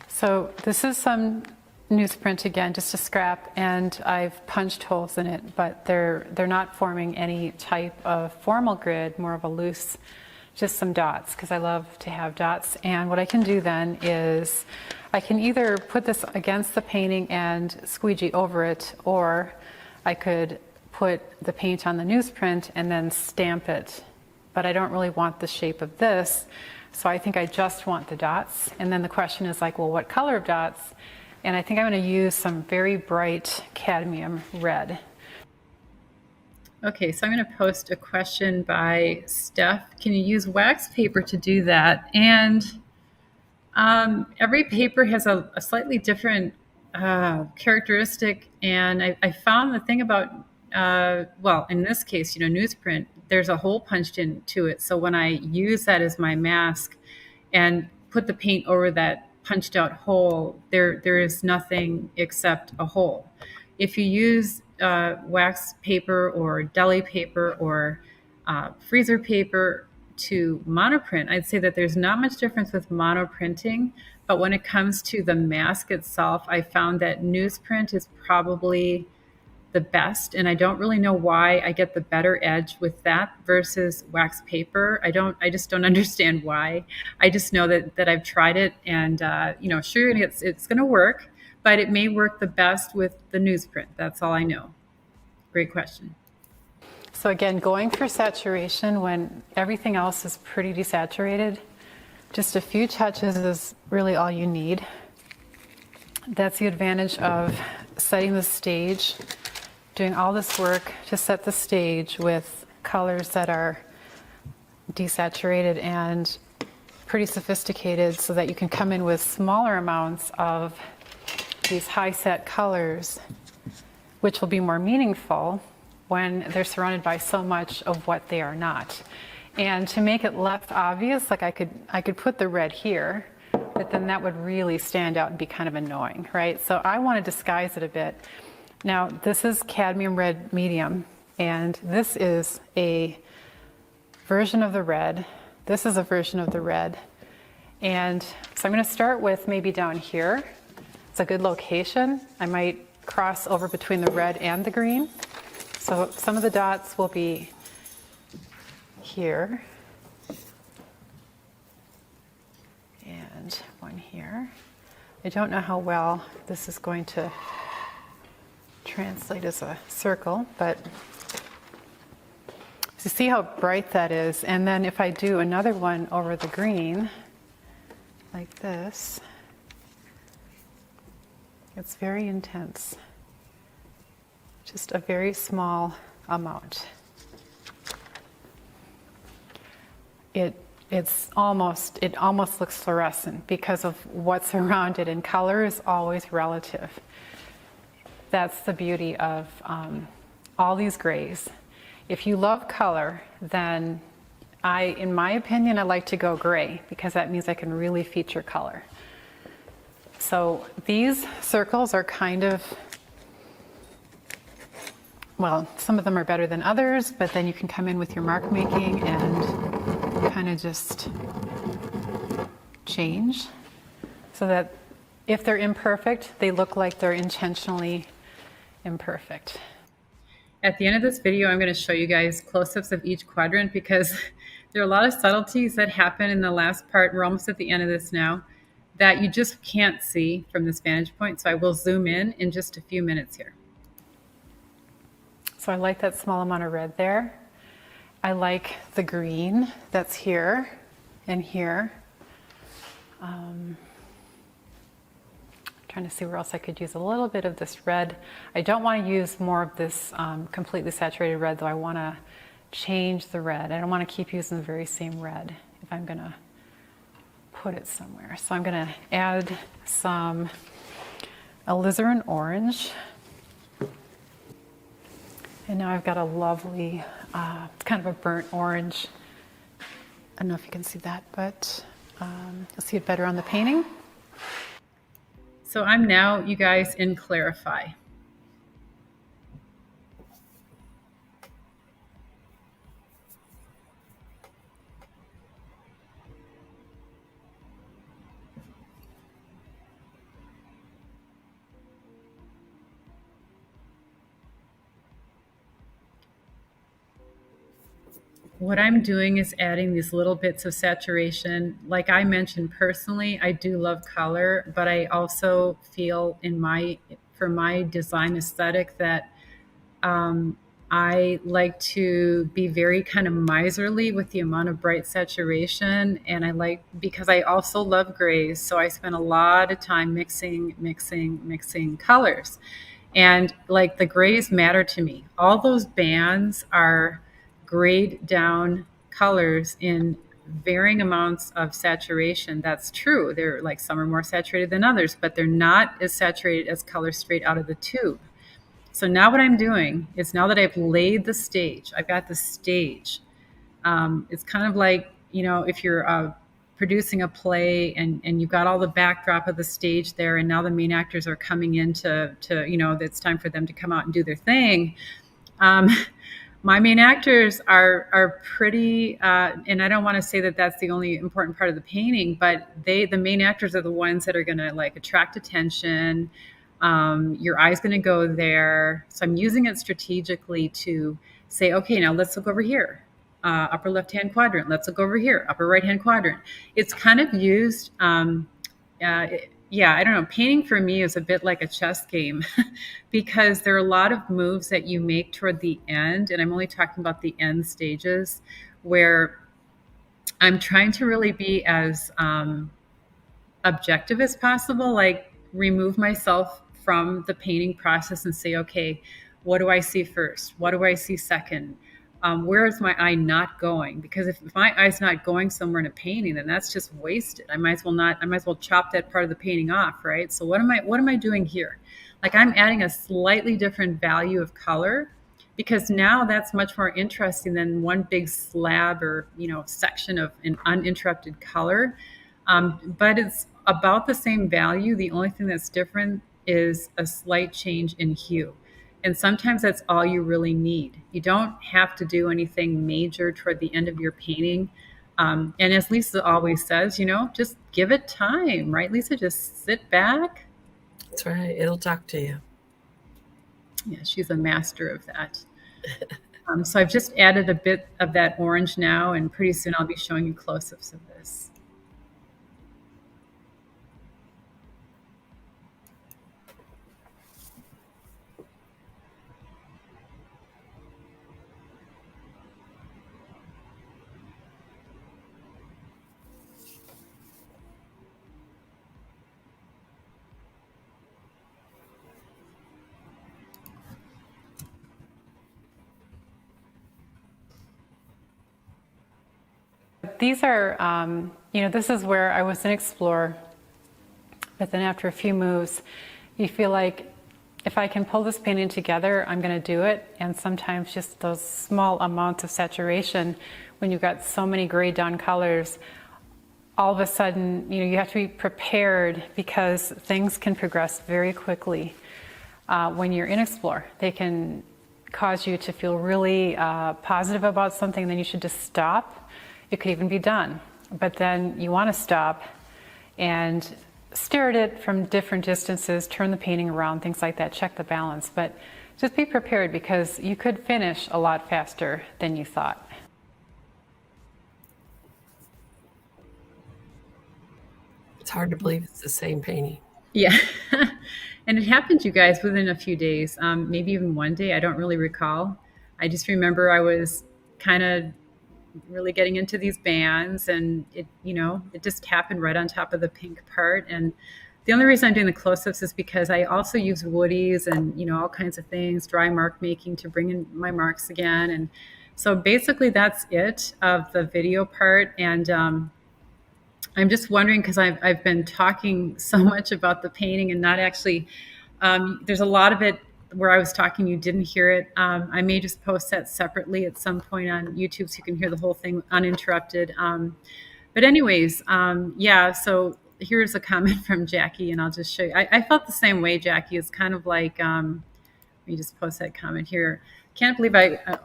So this is some newsprint again, just a scrap, and I've punched holes in it, but they're not forming any type of formal grid, more of a loose, just some dots, because I love to have dots. And what I can do then is I can either put this against the painting and squeegee over it, or I could put the paint on the newsprint and then stamp it. But I don't really want the shape of this, so I think I just want the dots. And then the question is like, well, what color of dots? And I think I'm going to use some very bright cadmium red. Okay, so I'm going to post a question by Steph. Can you use wax paper to do that? And every paper has a slightly different characteristic. And I found the thing about, well, in this case, you know, newsprint, there's a hole punched into it. So when I use that as my mask and put the paint over that punched out hole, there is nothing except a hole. If you use wax paper or deli paper or freezer paper to monoprint, I'd say that there's not much difference with monoprinting, but when it comes to the mask itself, I found that newsprint is probably the best, and I don't really know why I get the better edge with that versus wax paper. I just don't understand why. I just know that I've tried it, and you know, sure, it's going to work, but it may work the best with the newsprint. That's all I know. Great question. So again, going for saturation when everything else is pretty desaturated, just a few touches is really all you need. That's the advantage of setting the stage, doing all this work to set the stage with colors that are desaturated and pretty sophisticated, so that you can come in with smaller amounts of these high set colors, which will be more meaningful when they're surrounded by so much of what they are not. And to make it less obvious, like I could put the red here, but then that would really stand out and be kind of annoying, right? So I want to disguise it a bit. Now, this is cadmium red medium, and this is a version of the red. This is a version of the red. And so I'm going to start with maybe down here. It's a good location. I might cross over between the red and the green. So some of the dots will be here. And second one here. I don't know how well this is going to translate as a circle, but you see how bright that is. And then if I do another one over the green, like this, it's very intense. Just a very small amount. It almost looks fluorescent because of what's around it, and color is always relative. That's the beauty of all these grays. If you love color, then in my opinion, I like to go gray because that means I can really feature color. So these circles are kind of, well, some of them are better than others, but then you can come in with your mark making and kind of just change so that if they're imperfect, they look like they're intentionally imperfect. At the end of this video, I'm going to show you guys close-ups of each quadrant because there are a lot of subtleties that happen in the last part. We're almost at the end of this now that you just can't see from this vantage point. So I will zoom in just a few minutes here. So I like that small amount of red there. I like the green that's here and here. Trying to see where else I could use a little bit of this red. I don't want to use more of this completely saturated red, though I want to change the red. I don't want to keep using the very same red if I'm going to put it somewhere. So I'm going to add some alizarin orange. And now I've got a lovely, kind of a burnt orange. I don't know if you can see that, but you'll see it better on the painting. So I'm now, you guys, in Clarify. What I'm doing is adding these little bits of saturation. Like I mentioned personally, I do love color, but I also feel for my design aesthetic that I like to be very kind of miserly with the amount of bright saturation. And because I also love grays, so I spend a lot of time mixing colors. And like the grays matter to me. All those bands are grayed down colors in varying amounts of saturation. That's true. They're like some are more saturated than others, but they're not as saturated as colors straight out of the tube. So now what I'm doing is, now that I've laid the stage, I've got the stage. It's kind of like, if you're producing a play and you've got all the backdrop of the stage there, and now the main actors are coming in to it's time for them to come out and do their thing. My main actors are pretty, and I don't want to say that that's the only important part of the painting, but the main actors are the ones that are going to like attract attention. Your eye's going to go there. So I'm using it strategically to say, okay, now let's look over here. Upper left-hand quadrant. Let's look over here. Upper right-hand quadrant. It's kind of used, I don't know. Painting for me is a bit like a chess game because there are a lot of moves that you make toward the end. And I'm only talking about the end stages where I'm trying to really be as objective as possible, like remove myself from the painting process and say, okay, what do I see first? What do I see second? Where is my eye not going? Because if my eye's not going somewhere in a painting, then that's just wasted. I might as well chop that part of the painting off, right? So what am I doing here? Like I'm adding a slightly different value of color because now that's much more interesting than one big slab or, section of an uninterrupted color. But it's about the same value. The only thing that's different is a slight change in hue. And sometimes that's all you really need. You don't have to do anything major toward the end of your painting. And as Lisa always says, just give it time, right, Lisa? Just sit back. That's right. It'll talk to you. Yeah, she's a master of that. So I've just added a bit of that orange now, and pretty soon I'll be showing you close-ups of this. these are, this is where I was an explorer, but then after a few moves, you feel like if I can pull this painting together, I'm going to do it. And sometimes just those small amounts of saturation, when you've got so many grayed down colors, all of a sudden, you have to be prepared because things can progress very quickly when you're in Explore. They can cause you to feel really positive about something, and then you should just stop. It could even be done. But then you want to stop and stare at it from different distances, turn the painting around, things like that, check the balance. But just be prepared because you could finish a lot faster than you thought. It's hard to believe it's the same painting. Yeah. And it happened, you guys, within a few days, maybe even one day. I don't really recall. I just remember I was kind of really getting into these bands, and it just happened right on top of the pink part. And the only reason I'm doing the close-ups is because I also use woodies and all kinds of things, dry mark making, to bring in my marks again. And so basically that's it of the video part. And I'm just wondering, because I've been talking so much about the painting and not actually, there's a lot of it where I was talking, you didn't hear it. I may just post that separately at some point on YouTube so you can hear the whole thing uninterrupted. But anyways, yeah, so here's a comment from Jackie, and I'll just show you. I felt the same way, Jackie. It's kind of like, let me just post that comment here. Can't believe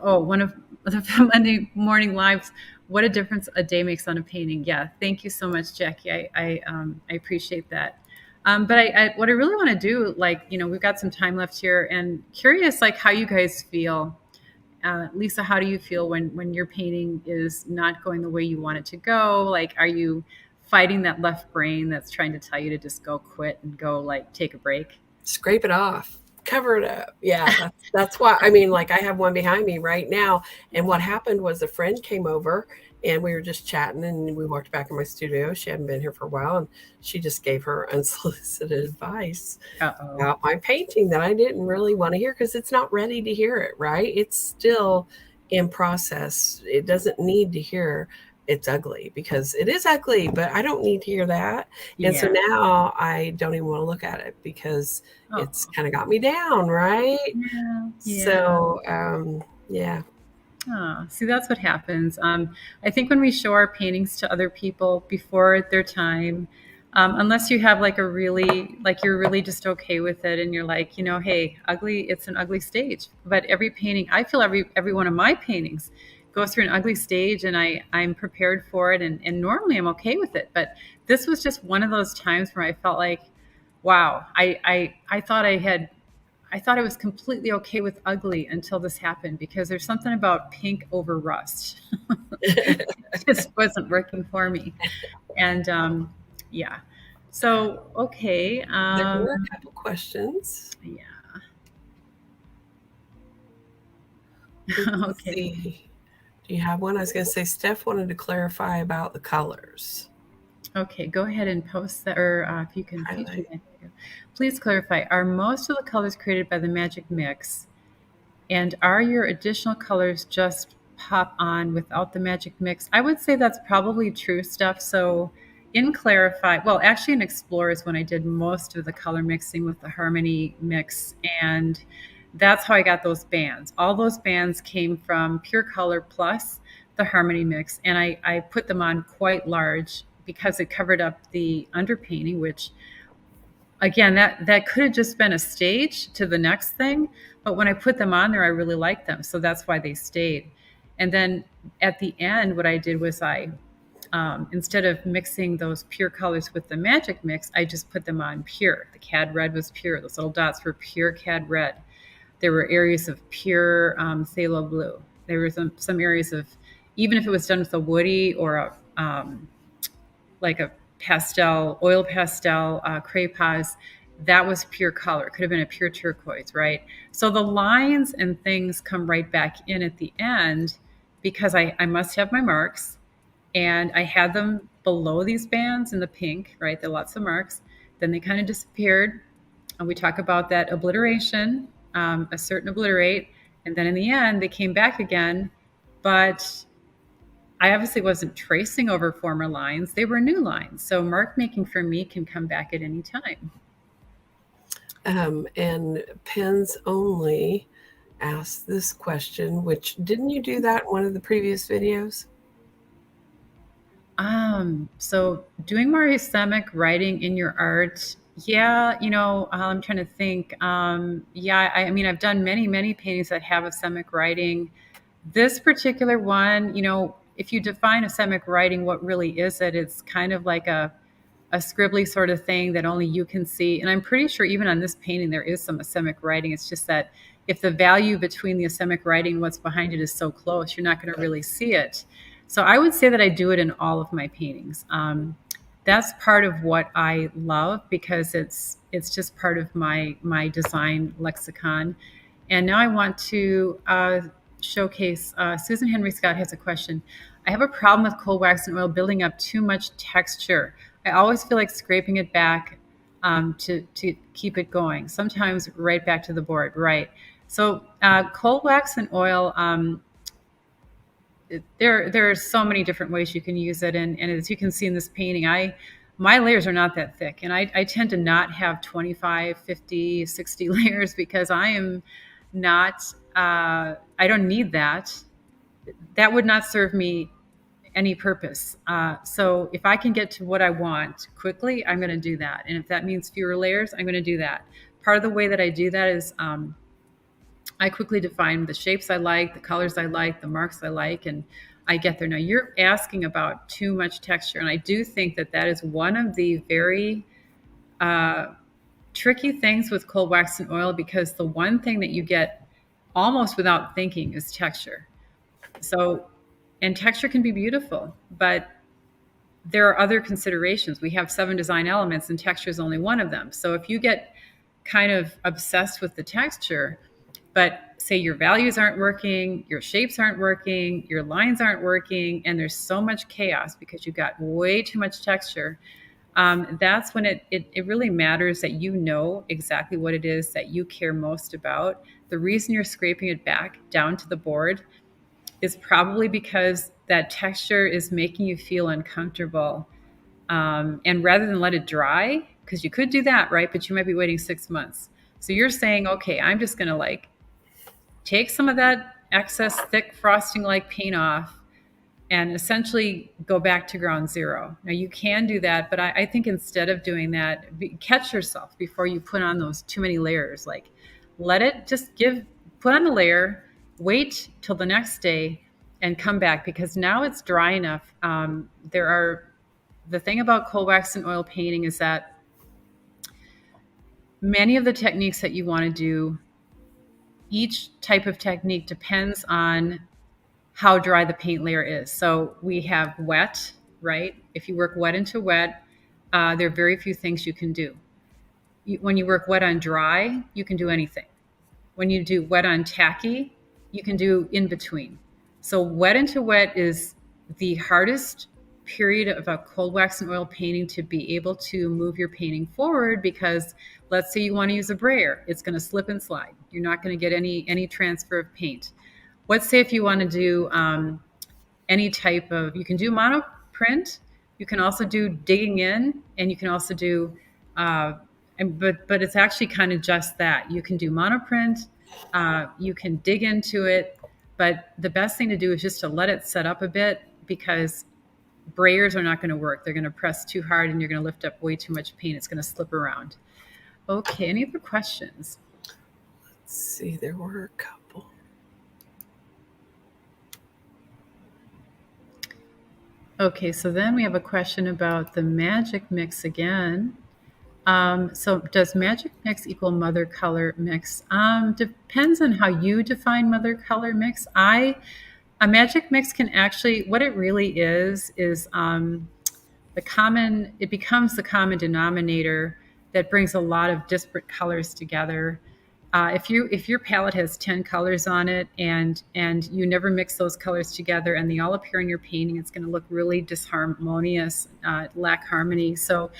one of the Monday morning lives, what a difference a day makes on a painting. Yeah, thank you so much, Jackie. I appreciate that. But what I really want to do, we've got some time left here, and curious, how you guys feel. Lisa, how do you feel when your painting is not going the way you want it to go? Are you fighting that left brain that's trying to tell you to just go quit and go take a break? Scrape it off. Cover it up. Yeah, that's why. I have one behind me right now. And what happened was a friend came over and we were just chatting, and we walked back in my studio. She hadn't been here for a while, and she just gave her unsolicited advice about my painting that I didn't really want to hear because it's not ready to hear it, right? It's still in process. It doesn't need to hear it's ugly, because it is ugly, but I don't need to hear that. And so now I don't even want to look at it because it's kind of got me down, right? Yeah. So, yeah. Oh, see, that's what happens. I think when we show our paintings to other people before their time, unless you have you're really just okay with it, and you're hey, ugly, it's an ugly stage. But every painting, I feel every one of my paintings goes through an ugly stage, and I'm prepared for it, and normally I'm okay with it. But this was just one of those times where I felt wow, I thought I was completely okay with ugly until this happened, because there's something about pink over rust. It just wasn't working for me. And yeah. So, okay. There were a couple questions. Yeah. Let's Okay. see. Do you have one? I was going to say, Steph wanted to clarify about the colors. Okay, go ahead and post that, or if you can feature that. Please clarify, are most of the colors created by the magic mix, and are your additional colors just pop on without the magic mix? I would say that's probably true, Steph. So in Clarify, well, actually in Explore is when I did most of the color mixing with the Harmony mix, and that's how I got those bands. All those bands came from Pure Color plus the Harmony mix, and I put them on quite large because it covered up the underpainting, which again, that could have just been a stage to the next thing, but when I put them on there, I really liked them, so that's why they stayed. And then at the end, what I did was instead of mixing those pure colors with the magic mix, I just put them on pure. The cad red was pure. Those little dots were pure cad red. There were areas of pure phthalo blue. There were some areas of, even if it was done with a woody or a pastel, oil pastel, craypas, that was pure color. It could have been a pure turquoise, right? So the lines and things come right back in at the end, because I must have my marks, and I had them below these bands in the pink, right? There are lots of marks. Then they kind of disappeared. And we talk about that obliteration, assert and obliterate. And then in the end, they came back again, but I obviously wasn't tracing over former lines. They were new lines. So mark making for me can come back at any time. And Pens Only asked this question, which didn't you do that in one of the previous videos? So doing more ethemic writing in your art, yeah, I'm trying to think. Yeah, I mean, I've done many paintings that have ethemic writing. This particular one, if you define ethemic writing, what really is it? It's kind of like a scribbly sort of thing that only you can see. And I'm pretty sure even on this painting, there is some ethemic writing. It's just that if the value between the ethemic writing and what's behind it is so close, you're not going to really see it. So I would say that I do it in all of my paintings. That's part of what I love because it's just part of my design lexicon. And now I want to showcase. Susan Henry Scott has a question. I have a problem with cold wax and oil building up too much texture. I always feel like scraping it back to keep it going. Sometimes right back to the board. Right. So cold wax and oil. There are so many different ways you can use it, and as you can see in this painting, my layers are not that thick, and I tend to not have 25, 50, 60 layers because I am not. I don't need that. That would not serve me any purpose. So if I can get to what I want quickly, I'm going to do that. And if that means fewer layers, I'm going to do that. Part of the way that I do that is I quickly define the shapes I like, the colors I like, the marks I like, and I get there. Now you're asking about too much texture. And I do think that that is one of the very tricky things with cold wax and oil, because the one thing that you get almost without thinking is texture. So, and texture can be beautiful, but there are other considerations. We have 7 design elements and texture is only one of them. So if you get kind of obsessed with the texture, but say your values aren't working, your shapes aren't working, your lines aren't working, and there's so much chaos because you've got way too much texture, that's when it really matters that you know exactly what it is that you care most about. The reason you're scraping it back down to the board is probably because that texture is making you feel uncomfortable. And rather than let it dry, because you could do that, right? But you might be waiting 6 months. So you're saying, okay, I'm just going to take some of that excess thick frosting like paint off and essentially go back to ground zero. Now you can do that, but I think instead of doing that, catch yourself before you put on those too many layers. Let it just put on the layer, wait till the next day and come back, because now it's dry enough. The thing about cold wax and oil painting is that many of the techniques that you want to do, each type of technique depends on how dry the paint layer is. So we have wet, right? If you work wet into wet, there are very few things you can do. When you work wet on dry, you can do anything. When you do wet on tacky, you can do in between. So wet into wet is the hardest period of a cold wax and oil painting to be able to move your painting forward, because let's say you want to use a brayer, it's going to slip and slide. You're not going to get any transfer of paint. Let's say if you want to do any type of, you can do monoprint, you can also do digging in, and you can also do, but it's actually kind of just that. You can do monoprint, you can dig into it, but the best thing to do is just to let it set up a bit, because brayers are not going to work. They're going to press too hard and you're going to lift up way too much paint. It's going to slip around. Okay, any other questions? Let's see, there were a couple. Okay, so then we have a question about the magic mix again. So does magic mix equal mother color mix? Depends on how you define mother color mix. A magic mix can actually, what it really is it becomes the common denominator that brings a lot of disparate colors together. If your palette has 10 colors on it and you never mix those colors together and they all appear in your painting, it's going to look really disharmonious, lack harmony. So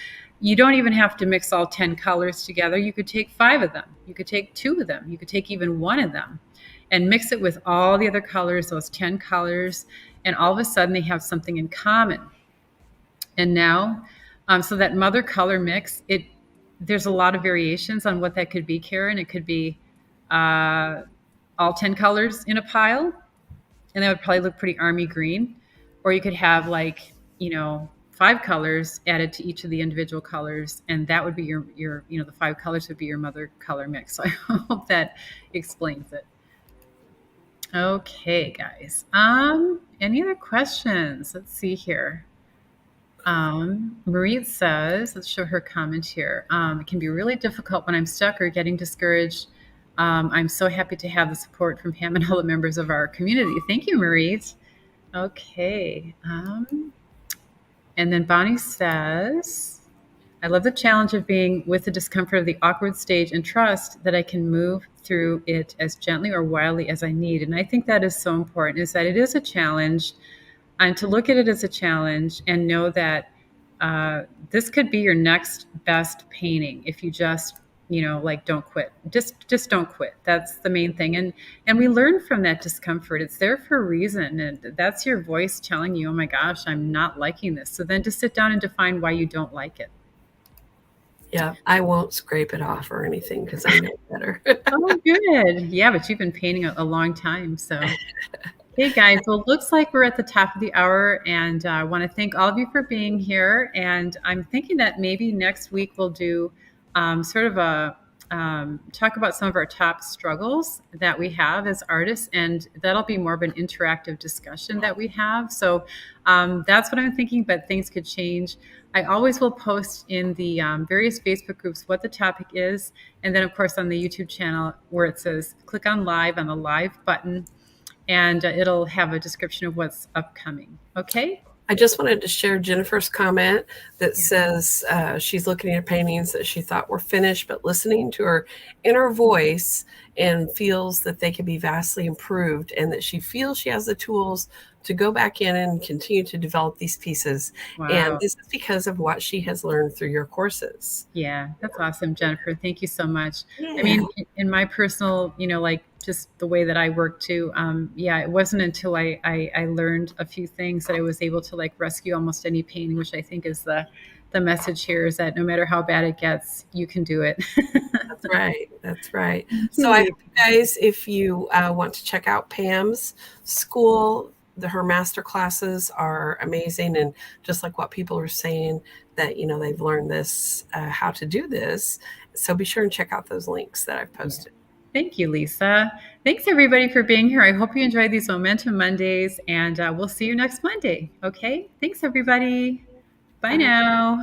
you don't even have to mix all 10 colors together. You could take 5 of them. You could take 2 of them. You could take even 1 of them. and mix it with all the other colors, those 10 colors, and all of a sudden they have something in common. And now, so that mother color mix, there's a lot of variations on what that could be, Karen. It could be all 10 colors in a pile, and that would probably look pretty army green. Or you could have, like, 5 colors added to each of the individual colors, and that would be your the 5 colors would be your mother color mix. So I hope that explains it. Okay, guys. Any other questions? Let's see here. Marie says, let's show her comment here. It can be really difficult when I'm stuck or getting discouraged. I'm so happy to have the support from Pam and all the members of our community. Thank you, Marie. Okay. And then Bonnie says, I love the challenge of being with the discomfort of the awkward stage and trust that I can move through it as gently or wildly as I need. And I think that is so important, is that it is a challenge, and to look at it as a challenge and know that this could be your next best painting if you just, like, don't quit. Just don't quit. That's the main thing. And we learn from that discomfort. It's there for a reason. And that's your voice telling you, oh my gosh, I'm not liking this. So then to sit down and define why you don't like it. Yeah, I won't scrape it off or anything because I know better. Oh, good. Yeah, but you've been painting a long time. So, hey, guys. Well, it looks like we're at the top of the hour, and I want to thank all of you for being here. And I'm thinking that maybe next week we'll do sort of a talk about some of our top struggles that we have as artists, and that'll be more of an interactive discussion that we have. So that's what I'm thinking, but things could change. I always will post in the various Facebook groups what the topic is, and then of course on the YouTube channel where it says click on live on the live button, and it'll have a description of what's upcoming. Okay. I just wanted to share Jennifer's comment that says she's looking at paintings that she thought were finished, but listening to her inner voice and feels that they can be vastly improved, and that she feels she has the tools to go back in and continue to develop these pieces. Wow. And this is because of what she has learned through your courses. Yeah, that's awesome, Jennifer. Thank you so much. Yeah. I mean, in my personal, like just the way that I work too, it wasn't until I learned a few things that I was able to like rescue almost any painting, which I think is the message here, is that no matter how bad it gets, you can do it. That's right. That's right. So I hope you guys, if you want to check out Pam's school, her master classes are amazing. And just like what people are saying, that, they've learned this, how to do this. So be sure and check out those links that I've posted. Thank you, Lisa. Thanks everybody for being here. I hope you enjoyed these Momentum Mondays, and we'll see you next Monday. Okay. Thanks everybody. Bye now.